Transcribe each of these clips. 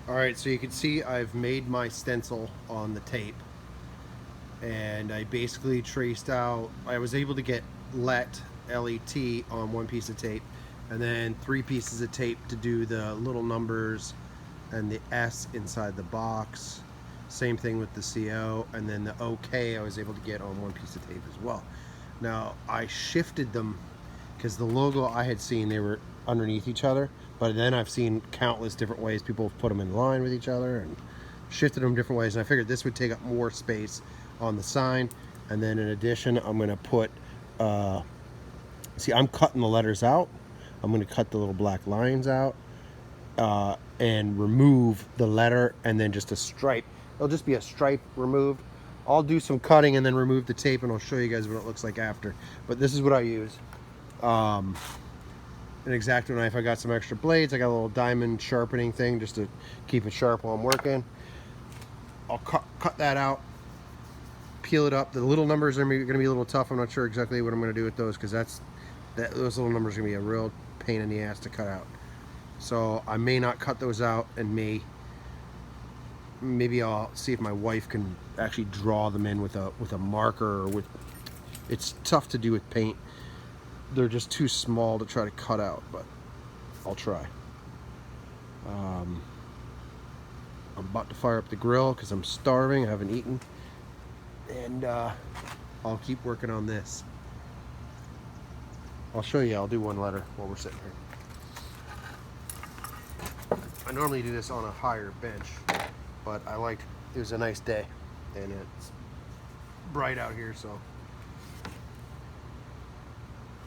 Alright, so you can see I've made my stencil on the tape, and I basically traced out, I was able to get LET on one piece of tape, and then 3 pieces of tape to do the little numbers and the S inside the box. Same thing with the CO, and then the OK I was able to get on one piece of tape as well. Now I shifted them because the logo I had seen, they were underneath each other, but then I've seen countless different ways people have put them in line with each other and shifted them different ways, and I figured this would take up more space on the sign. And then in addition, I'm going to put see, I'm cutting the letters out. I'm going to cut the little black lines out, and remove the letter, and then just a stripe. It'll just be a stripe removed. I'll do some cutting and then remove the tape, and I'll show you guys what it looks like after. But this is what I use. Um, an X-Acto knife. I got some extra blades. I got a little diamond sharpening thing just to keep it sharp while I'm working. I'll cut that out, peel it up. The little numbers are going to be a little tough. I'm not sure exactly what I'm going to do with those, because those little numbers are going to be a real pain in the ass to cut out. So I may not cut those out, and maybe I'll see if my wife can actually draw them in with a marker, or with. It's tough to do with paint. They're just too small to try to cut out, but I'll try. I'm about to fire up the grill because I'm starving. I haven't eaten, and I'll keep working on this. I'll show you. I'll do one letter while we're sitting here. I normally do this on a higher bench, but it was a nice day, and it's bright out here, so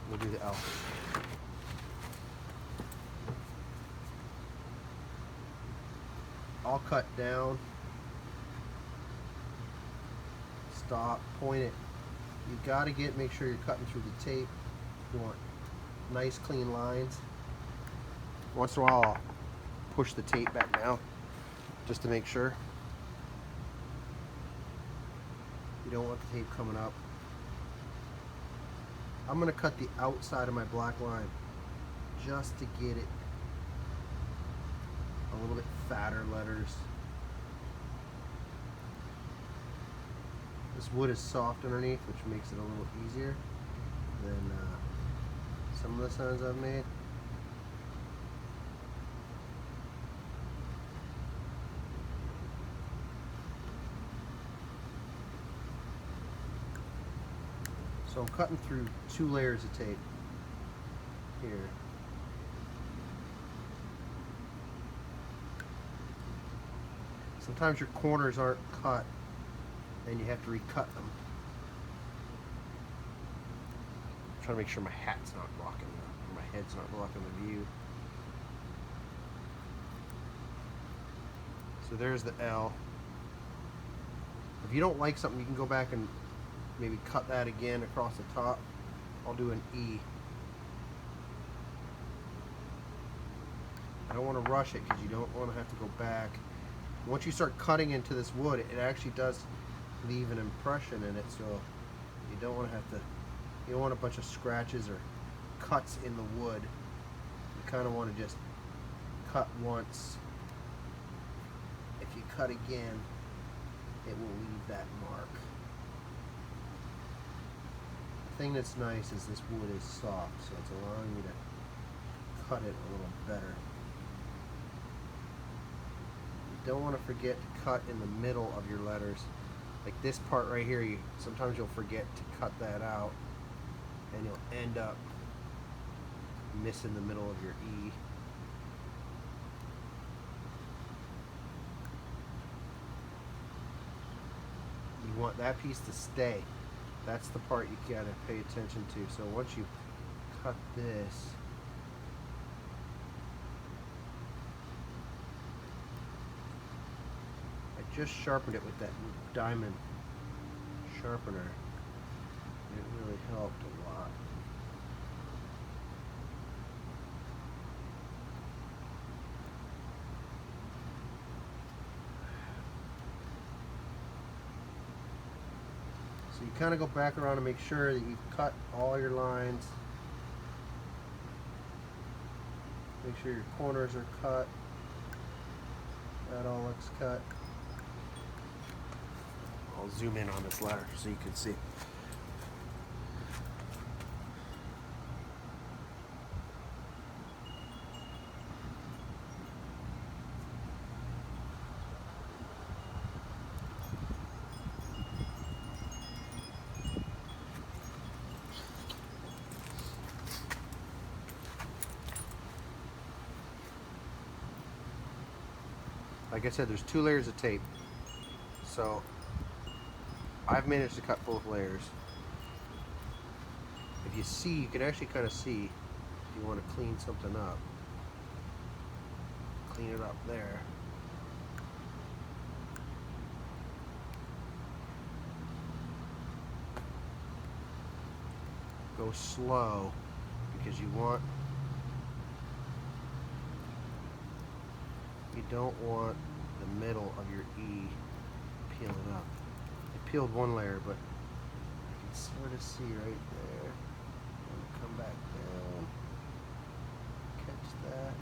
we'll do the L. I'll cut down, stop, point it. You gotta make sure you're cutting through the tape. You want nice clean lines. Once in a while I'll push the tape back down just to make sure. You don't want the tape coming up. I'm gonna cut the outside of my black line just to get it a little bit fatter letters. This wood is soft underneath, which makes it a little easier than some of the signs I've made. So I'm cutting through 2 layers of tape here. Sometimes your corners aren't cut and you have to recut them. I'm trying to make sure my hat's not blocking my head's not blocking the view. So there's the L. If you don't like something, you can go back and maybe cut that again across the top. I'll do an E. I don't want to rush it because you don't want to have to go back. Once you start cutting into this wood, it actually does leave an impression in it, so you don't want to have to, you don't want a bunch of scratches or cuts in the wood. You kind of want to just cut once. If you cut again, it will leave that mark. The thing that's nice is this wood is soft, so it's allowing me to cut it a little better. You don't want to forget to cut in the middle of your letters. Like this part right here, sometimes you'll forget to cut that out, and you'll end up missing the middle of your E. You want that piece to stay. That's the part you gotta pay attention to. So once you cut this, I just sharpened it with that diamond sharpener. It really helped a lot. So you kind of go back around and make sure that you've cut all your lines. Make sure your corners are cut. That all looks cut. I'll zoom in on this ladder so you can see. Like I said, there's 2 layers of tape. So I've managed to cut both layers. If you see, you can actually kind of see if you want to clean something up. Clean it up there. Go slow because you don't want the middle of your E peeling up. I peeled one layer, but you can sort of see right there. I'm gonna come back down, catch that.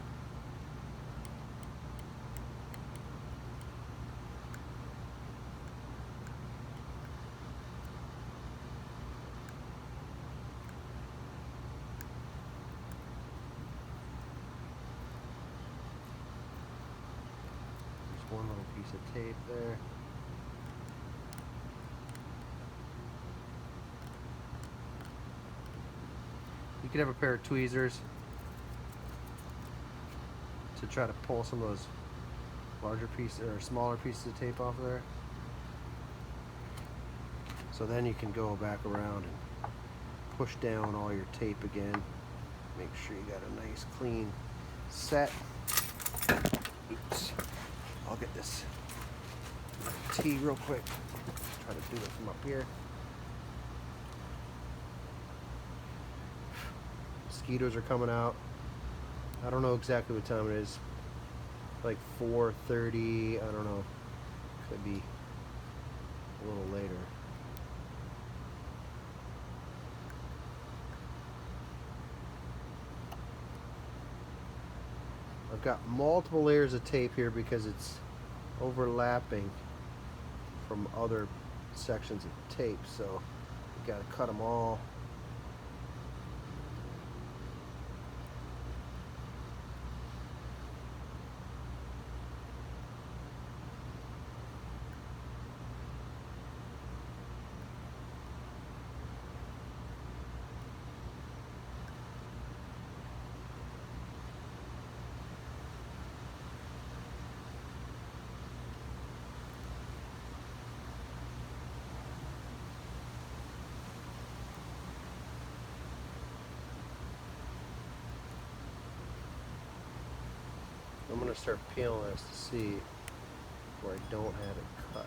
There's one little piece of tape there. You could have a pair of tweezers to try to pull some of those larger pieces or smaller pieces of tape off of there. So then you can go back around and push down all your tape again. Make sure you got a nice clean set. Oops. I'll get this T real quick. Try to do it from up here. Mosquitoes are coming out. I don't know exactly what time it is. Like 4:30. I don't know. Could be a little later. I've got multiple layers of tape here because it's overlapping from other sections of tape, so you got to cut them all. I'm going to start peeling this to see where I don't have it cut.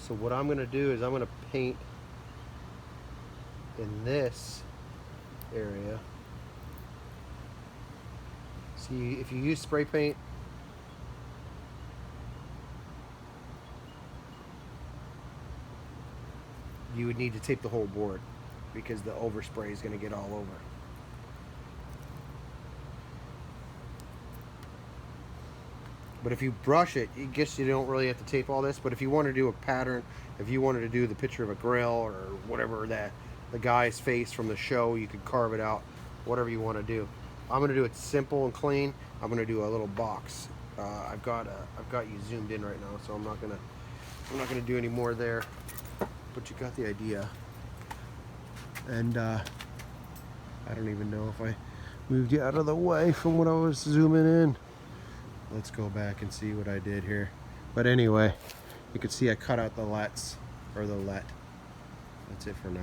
So what I'm going to do is I'm going to paint in this area. See, if you use spray paint, you would need to tape the whole board because the overspray is going to get all over. But if you brush it, I guess you don't really have to tape all this. But if you want to do a pattern, if you wanted to do the picture of a grill or whatever, that the guy's face from the show, you could carve it out, whatever you want to do. I'm going to do it simple and clean. I'm going to do a little box. I've got you zoomed in right now, so I'm not gonna do any more there. But you got the idea. And I don't even know if I moved you out of the way from what I was zooming in. Let's go back and see what I did here. But anyway, you can see I cut out the lets, or the let. That's it for now.